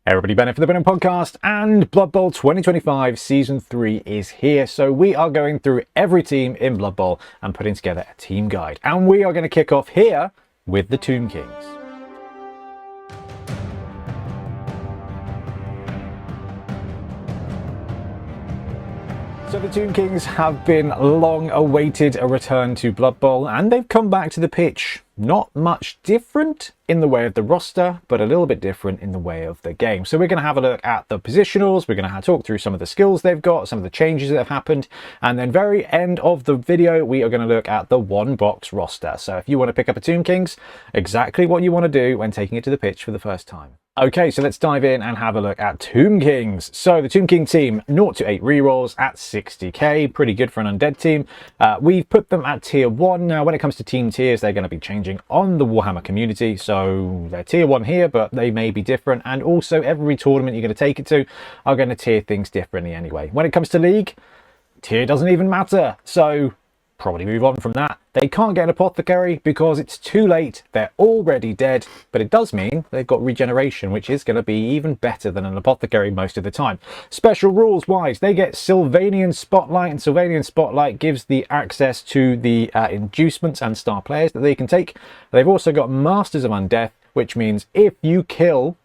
Everybody, Bennett for the Bennett Podcast, and Blood Bowl 2025 Season 3 is here. So we are going through every team in Blood Bowl and putting together a team guide. And we are going to kick off here with the Tomb Kings. So the Tomb Kings have been long awaited a return to Blood Bowl, and they've come back to the pitch. Not much different in the way of the roster, but a little bit different in the way of the game. So we're going to have a look at the positionals, we're going to talk through some of the skills they've got, some of the changes that have happened, and then very end of the video we are going to look at the one box roster. So if you want to pick up a Tomb Kings, exactly what you want to do when taking it to the pitch for the first time. Okay, so let's dive in and have a look at Tomb Kings. So the Tomb King team, 0 to 8 rerolls at 60k, pretty good for an Undead team. We've put them at tier 1. Now when it comes to team tiers, they're going to be changing on the Warhammer community, so they're tier 1 here, but they may be different, and also every tournament you're going to take it to are going to tier things differently anyway. When it comes to League, tier doesn't even matter, so probably move on from that. They can't get an apothecary because it's too late, they're already dead, but it does mean they've got regeneration, which is going to be even better than an apothecary most of the time. Special rules wise, they get Sylvanian Spotlight, and Sylvanian Spotlight gives the access to the inducements and star players that they can take. They've also got Masters of Undeath, which means if you kill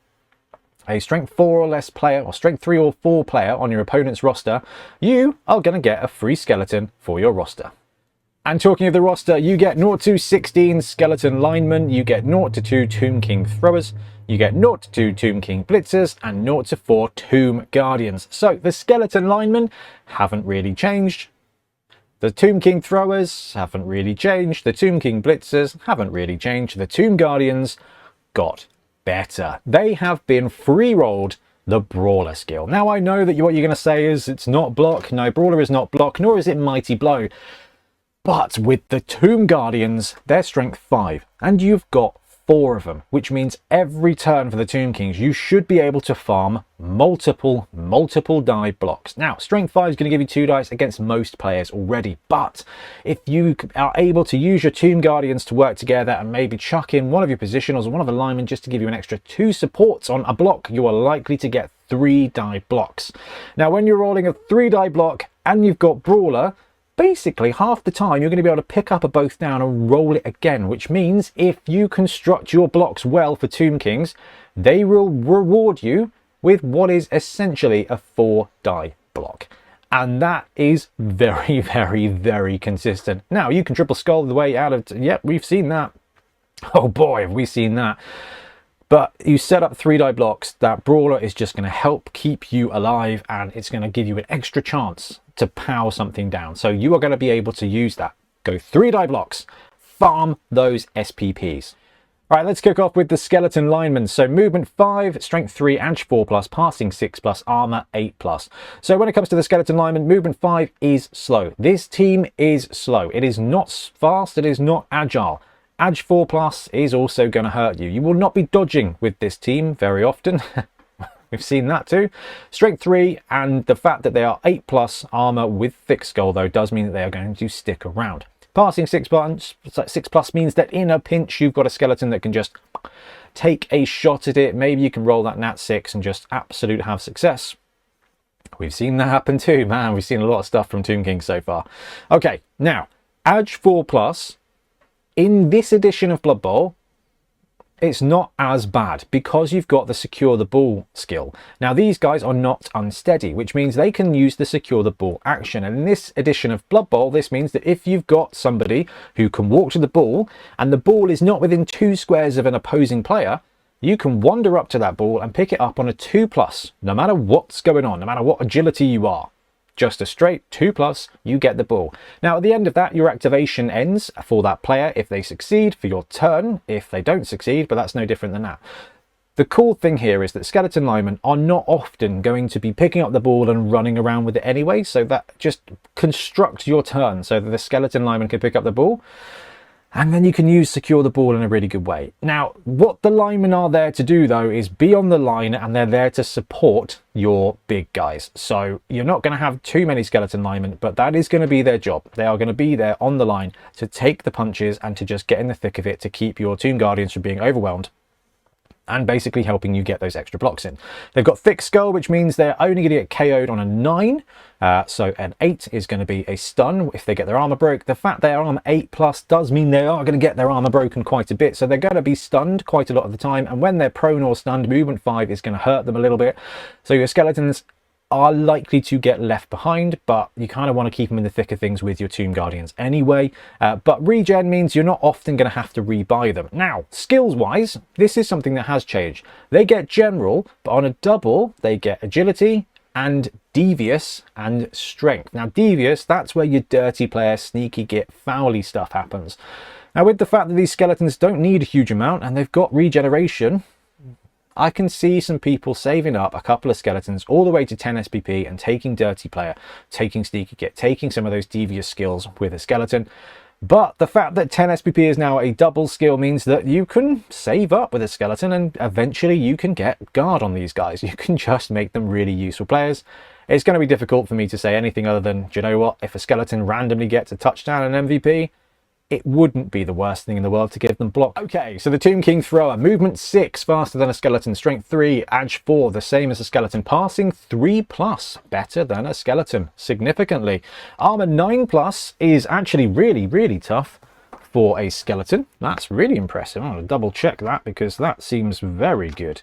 a strength 4 or less player, or strength 3 or 4 player on your opponent's roster, you are going to get a free skeleton for your roster. And talking of the roster, you get 0 to 16 skeleton linemen, you get 0 to 2 Tomb King throwers, you get 0 to 2 Tomb King blitzers, and 0 to 4 Tomb Guardians. So the skeleton linemen haven't really changed. The Tomb King throwers haven't really changed. The Tomb King blitzers haven't really changed. The Tomb Guardians got better. They have been free rolled the Brawler skill. Now I know that what you're going to say is it's not block. No, Brawler is not block, nor is it Mighty Blow. But with the Tomb Guardians, they're strength 5, and you've got 4 of them, which means every turn for the Tomb Kings, you should be able to farm multiple die blocks. Now, strength 5 is going to give you 2 dice against most players already, but if you are able to use your Tomb Guardians to work together and maybe chuck in one of your positionals or one of the linemen just to give you an extra 2 supports on a block, you are likely to get 3 die blocks. Now, when you're rolling a 3 die block and you've got Brawler, basically half the time you're going to be able to pick up a both down and roll it again, which means if you construct your blocks well for Tomb Kings, they will reward you with what is essentially a 4 die block. And that is very, very, very consistent. Now you can triple skull the way out of, yep, we've seen that. Oh boy, have we seen that. But you set up 3 die blocks, that Brawler is just going to help keep you alive, and it's going to give you an extra chance to power something down. So you are going to be able to use that. Go 3 die blocks, farm those SPPs. All right, let's kick off with the skeleton linemen. So movement 5, strength 3, edge 4+, passing 6+, armor 8+. So when it comes to the skeleton lineman, movement 5 is slow. This team is slow. It is not fast, it is not agile. Edge 4+ is also going to hurt you. You will not be dodging with this team very often. We've seen that too. Strength 3, and the fact that they are 8+ armor with thick skull though does mean that they are going to stick around. Passing 6+ means that in a pinch you've got a skeleton that can just take a shot at it. Maybe you can roll that nat 6 and just absolute have success. We've seen that happen too, man. We've seen a lot of stuff from Tomb King so far. Okay, now Edge 4+. In this edition of Blood Bowl, it's not as bad because you've got the secure the ball skill. Now these guys are not unsteady, which means they can use the secure the ball action. And in this edition of Blood Bowl, this means that if you've got somebody who can walk to the ball and the ball is not within 2 squares of an opposing player, you can wander up to that ball and pick it up on a 2+, no matter what's going on, no matter what agility you are. Just a straight 2+, you get the ball. Now at the end of that, your activation ends for that player if they succeed, for your turn if they don't succeed, but that's no different than that. The cool thing here is that skeleton linemen are not often going to be picking up the ball and running around with it anyway, so that just construct your turn so that the skeleton lineman can pick up the ball. And then you can use secure the ball in a really good way. Now, what the linemen are there to do, though, is be on the line, and they're there to support your big guys. So you're not going to have too many skeleton linemen, but that is going to be their job. They are going to be there on the line to take the punches and to just get in the thick of it to keep your Tomb Guardians from being overwhelmed and basically helping you get those extra blocks in. They've got thick skull, which means they're only going to get KO'd on a 9. So an 8 is going to be a stun if they get their armor broke. The fact they're armor 8+ does mean they are going to get their armor broken quite a bit. So they're going to be stunned quite a lot of the time. And when they're prone or stunned, movement 5 is going to hurt them a little bit. So your skeletons are likely to get left behind, but you kind of want to keep them in the thick of things with your Tomb Guardians anyway. But regen means you're not often going to have to rebuy them. Now, skills wise, this is something that has changed. They get general, but on a double, they get agility and devious and strength. Now, devious, that's where your dirty player, sneaky git, fouly stuff happens. Now, with the fact that these skeletons don't need a huge amount and they've got regeneration, I can see some people saving up a couple of skeletons all the way to 10 SPP and taking dirty player, taking sneaky git, taking some of those devious skills with a skeleton. But the fact that 10 SPP is now a double skill means that you can save up with a skeleton and eventually you can get guard on these guys. You can just make them really useful players. It's going to be difficult for me to say anything other than, do you know what, if a skeleton randomly gets a touchdown and MVP, it wouldn't be the worst thing in the world to give them block. Okay, so the Tomb King Thrower, movement 6, faster than a skeleton, strength 3, edge 4, the same as a skeleton, passing 3+, better than a skeleton, significantly. Armor 9+ is actually really tough for a skeleton. That's really impressive. I'm going to double check that because that seems very good.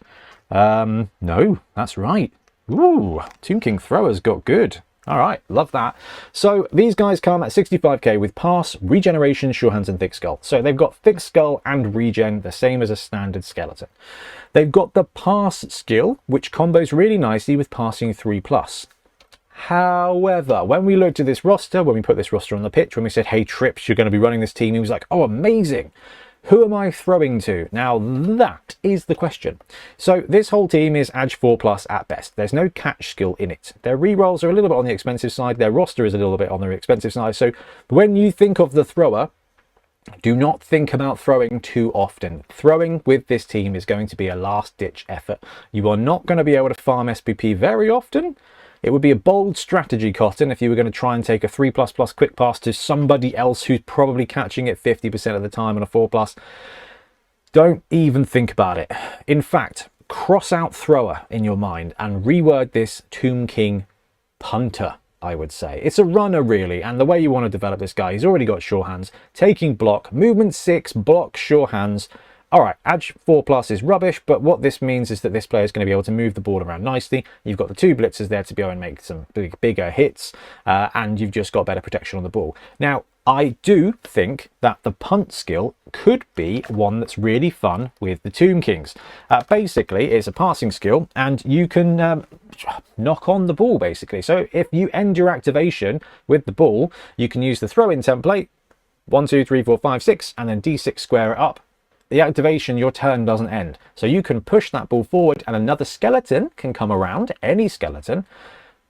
No, that's right. Ooh, Tomb King Thrower's got good. All right, love that. So these guys come at 65k with pass, regeneration, sure hands, and thick skull. So they've got thick skull and regen, the same as a standard skeleton. They've got the pass skill, which combos really nicely with passing 3+. However, when we looked at this roster, when we put this roster on the pitch, when we said, hey, Trips, you're going to be running this team, he was like, oh, amazing. Who am I throwing to? Now, that is the question. So this whole team is edge 4+ at best. There's no catch skill in it. Their rerolls are a little bit on the expensive side. Their roster is a little bit on the expensive side. So when you think of the thrower, do not think about throwing too often. Throwing with this team is going to be a last-ditch effort. You are not going to be able to farm SPP very often. It would be a bold strategy, Cotton, if you were going to try and take a 3++ quick pass to somebody else who's probably catching it 50% of the time on a 4+. Don't even think about it. In fact, cross out thrower in your mind and reword this Tomb King punter, I would say. It's a runner, really, and the way you want to develop this guy, he's already got sure hands, taking block, movement 6, block, sure hands. All right, edge 4+ is rubbish, but what this means is that this player is going to be able to move the ball around nicely. You've got the 2 blitzers there to go and make some bigger hits, and you've just got better protection on the ball. Now, I do think that the punt skill could be one that's really fun with the Tomb Kings. Basically, it's a passing skill, and you can knock on the ball, basically. So if you end your activation with the ball, you can use the throw-in template, 1, 2, 3, 4, 5, 6, and then D6 square it up. The activation, your turn doesn't end. So you can push that ball forward and another skeleton can come around, any skeleton,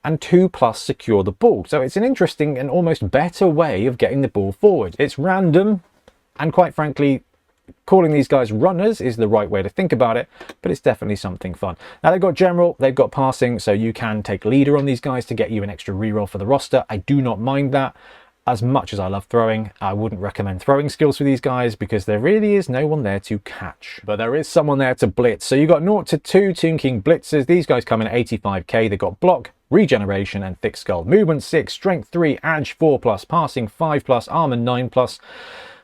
and 2+ secure the ball. So it's an interesting and almost better way of getting the ball forward. It's random, and quite frankly, calling these guys runners is the right way to think about it, but it's definitely something fun. Now, they've got general, they've got passing, so you can take leader on these guys to get you an extra reroll for the roster. I do not mind that. As much as I love throwing, I wouldn't recommend throwing skills for these guys because there really is no one there to catch. But there is someone there to blitz. So you've got 0 to 2 Tomb King blitzers. These guys come in at 85k. They've got block, regeneration, and thick skull. Movement 6, strength 3, edge 4+, passing 5+, armor 9+.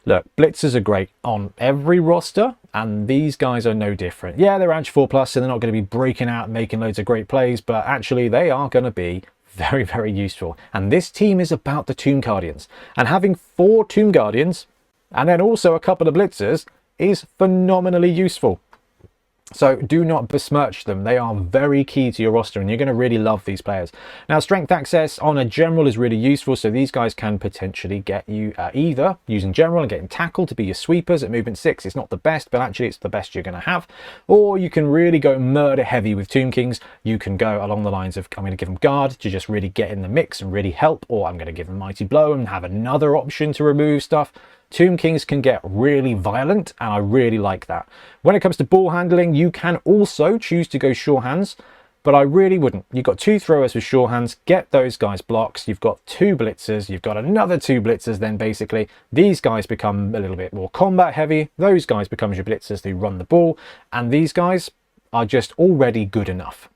Look, blitzers are great on every roster, and these guys are no different. Yeah, they're edge 4+, so they're not going to be breaking out and making loads of great plays, but actually they are going to be very useful. And this team is about the Tomb Guardians, and having 4 Tomb Guardians and then also a couple of blitzers is phenomenally useful. So do not besmirch them. They are very key to your roster and you're going to really love these players. Now, strength access on a general is really useful. So these guys can potentially get you either using general and getting tackle to be your sweepers at movement 6. It's not the best, but actually it's the best you're going to have. Or you can really go murder heavy with Tomb Kings. You can go along the lines of, I'm going to give them guard to just really get in the mix and really help. Or I'm going to give them mighty blow and have another option to remove stuff. Tomb Kings can get really violent, and I really like that. When it comes to ball handling, you can also choose to go sure hands. but I really wouldn't. You've got 2 throwers with sure hands, get those guys blocks. You've got 2 blitzers, you've got another 2 blitzers. Then basically these guys become a little bit more combat heavy. Those guys become your blitzers who run the ball, and these guys are just already good enough.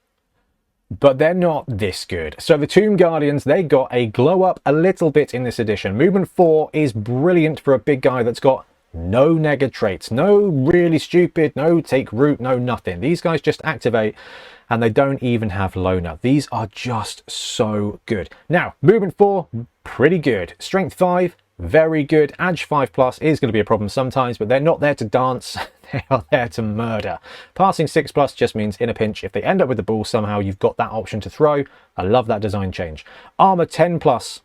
But they're not this good. So the Tomb Guardians, they got a glow up a little bit in this edition. Movement 4 is brilliant for a big guy that's got no nega traits, no really stupid, no take root, no nothing. These guys just activate, and they don't even have loner. These are just so good. Now, movement 4, pretty good. Strength 5, very good. Edge 5+ is going to be a problem sometimes, but they're not there to dance. They are there to murder. Passing 6+ just means in a pinch, if they end up with the ball somehow, you've got that option to throw. I love that design change. Armor 10+.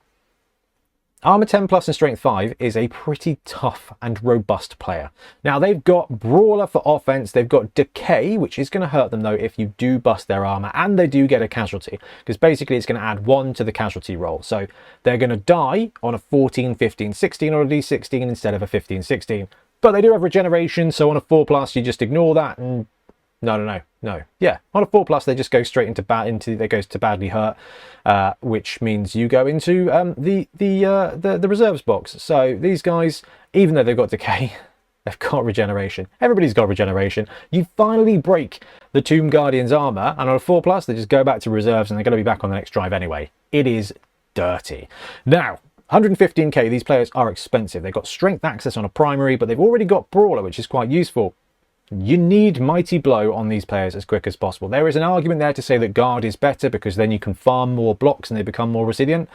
Armor 10+ and Strength 5 is a pretty tough and robust player. Now, they've got Brawler for offense, they've got Decay, which is going to hurt them though if you do bust their armor, and they do get a casualty, because basically it's going to add 1 to the casualty roll. So they're going to die on a 14, 15, 16 or a D16 instead of a 15, 16. But they do have regeneration, so on a 4+, you just ignore that and no. Yeah, on a 4+, they just go straight into they goes to badly hurt, which means you go into the reserves box. So these guys, even though they've got decay, they've got regeneration. Everybody's got regeneration. You finally break the Tomb Guardian's armor, and on a 4+, they just go back to reserves, and they're going to be back on the next drive anyway. It is dirty. Now, 115k, these players are expensive. They've got strength access on a primary, but they've already got Brawler, which is quite useful. You need Mighty Blow on these players as quick as possible. There is an argument there to say that Guard is better because then you can farm more blocks and they become more resilient.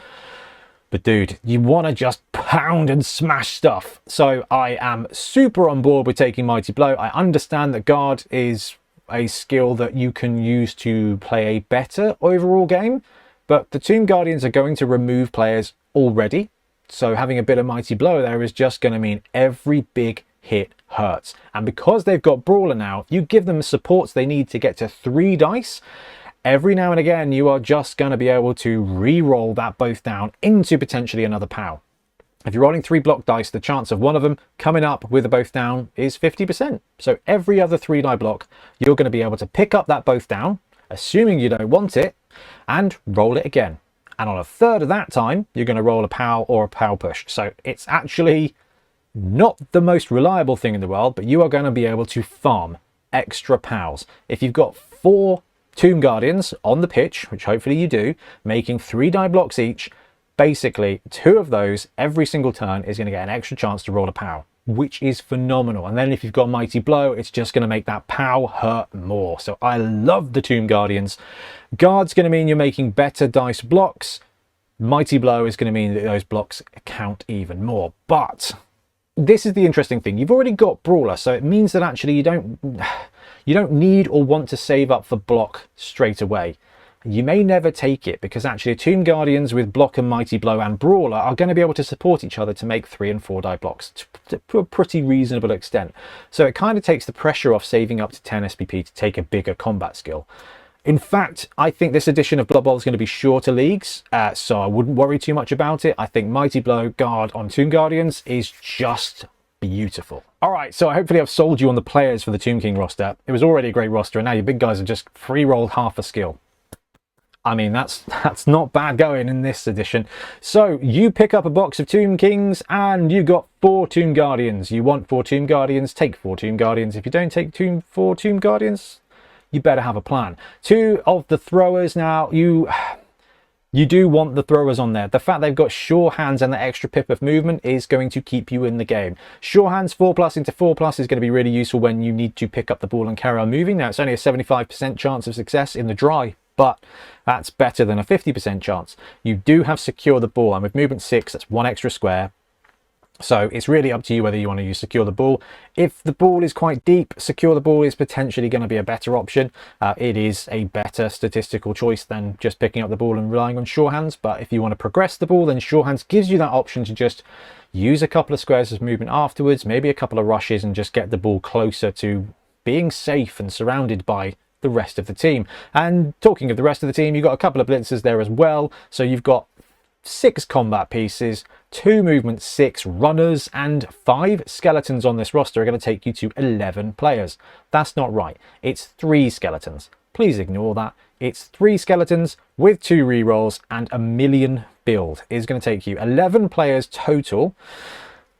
But dude, you want to just pound and smash stuff. So I am super on board with taking Mighty Blow. I understand that Guard is a skill that you can use to play a better overall game, but the Tomb Guardians are going to remove players already. So having a bit of Mighty Blow there is just going to mean every big hit hurts. And because they've got Brawler now, you give them the supports they need to get to 3 dice. Every now and again, you are just going to be able to re-roll that both down into potentially another POW. If you're rolling 3 block dice, the chance of one of them coming up with a both down is 50%. So every other 3 die block, you're going to be able to pick up that both down, assuming you don't want it, and roll it again. And on a third of that time, you're going to roll a POW or a POW push. So it's actually not the most reliable thing in the world, but you are going to be able to farm extra POWs. If you've got 4 Tomb Guardians on the pitch, which hopefully you do, making 3 die blocks each, basically 2 of those every single turn is going to get an extra chance to roll a POW, which is phenomenal. And then if you've got Mighty Blow, it's just going to make that POW hurt more. So I love the Tomb Guardians. Guard's going to mean you're making better dice blocks. Mighty Blow is going to mean that those blocks count even more. But this is the interesting thing. You've already got Brawler, so it means that actually you don't need or want to save up for block straight away. You may never take it, because actually Tomb Guardians with block and Mighty Blow and Brawler are going to be able to support each other to make 3 and 4 die blocks to a pretty reasonable extent. So it kind of takes the pressure off saving up to 10 SPP to take a bigger combat skill. In fact, I think this edition of Blood Bowl is going to be shorter leagues, so I wouldn't worry too much about it. I think Mighty Blow Guard on Tomb Guardians is just beautiful. All right, so hopefully I've sold you on the players for the Tomb King roster. It was already a great roster, and now your big guys are just free rolled half a skill. I mean, that's not bad going in this edition. So you pick up a box of Tomb Kings and you got 4 Tomb Guardians. You want 4 Tomb Guardians, take 4 Tomb Guardians. If you don't take 4 Tomb Guardians, you better have a plan. 2 of the throwers now, you do want the throwers on there. The fact they've got sure hands and the extra pip of movement is going to keep you in the game. Sure hands 4+ into 4+ is going to be really useful when you need to pick up the ball and carry on moving. Now it's only a 75% chance of success in the dry, but that's better than a 50% chance. You do have secure the ball, and with movement 6, that's 1 extra square. So it's really up to you whether you want to use secure the ball. If the ball is quite deep, secure the ball is potentially going to be a better option. It is a better statistical choice than just picking up the ball and relying on sure hands. But if you want to progress the ball, then sure hands gives you that option to just use a couple of squares as movement afterwards, maybe a couple of rushes, and just get the ball closer to being safe and surrounded by the rest of the team. And talking of the rest of the team, you've got a couple of blitzers there as well. So you've got 6 combat pieces, 2 movement 6 runners, and 5 skeletons on this roster are going to take you to 11 players. That's not right. It's 3 skeletons please ignore that. It's 3 skeletons with 2 rerolls and a million build. It's going to take you 11 players total.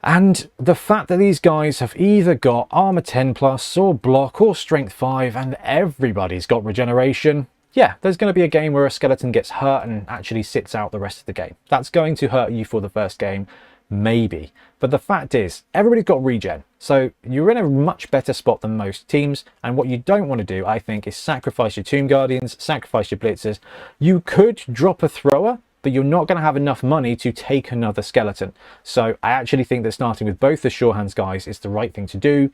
And the fact that these guys have either got armor 10 plus or block or strength 5 and everybody's got regeneration, yeah, there's going to be a game where a skeleton gets hurt and actually sits out the rest of the game. That's going to hurt you for the first game, maybe. But the fact is, everybody's got regen. So you're in a much better spot than most teams. And what you don't want to do, I think, is sacrifice your Tomb Guardians, sacrifice your blitzers. You could drop a thrower, but you're not going to have enough money to take another skeleton. So I actually think that starting with both the Sure Hands guys is the right thing to do.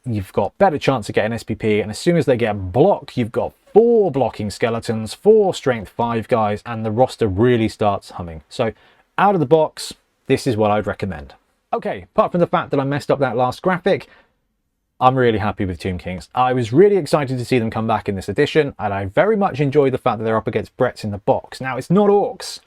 You've got better chance of getting SPP, and as soon as they get block, you've got 4 blocking skeletons, 4 strength 5 guys, and the roster really starts humming. So out of the box, this is what I'd recommend. Okay, apart from the fact that I messed up that last graphic, I'm really happy with Tomb Kings. I was really excited to see them come back in this edition, and I very much enjoy the fact that they're up against Brets in the box. Now, it's not Orcs,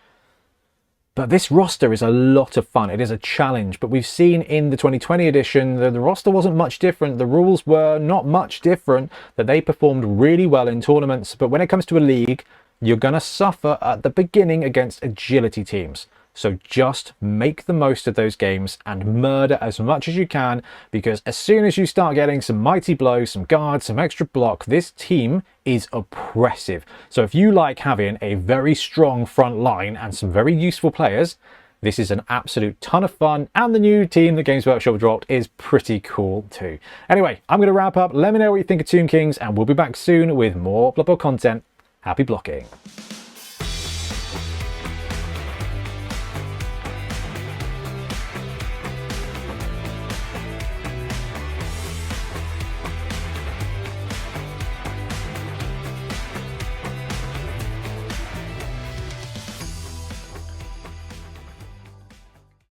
but this roster is a lot of fun. It is a challenge, but we've seen in the 2020 edition that the roster wasn't much different. The rules were not much different, that they performed really well in tournaments. But when it comes to a league, you're going to suffer at the beginning against agility teams. So just make the most of those games and murder as much as you can, because as soon as you start getting some mighty blows, some guards, some extra block, this team is oppressive. So if you like having a very strong front line and some very useful players, this is an absolute ton of fun, and the new team that Games Workshop dropped is pretty cool too. Anyway, I'm going to wrap up. Let me know what you think of Tomb Kings, and we'll be back soon with more Blood Bowl content. Happy blocking.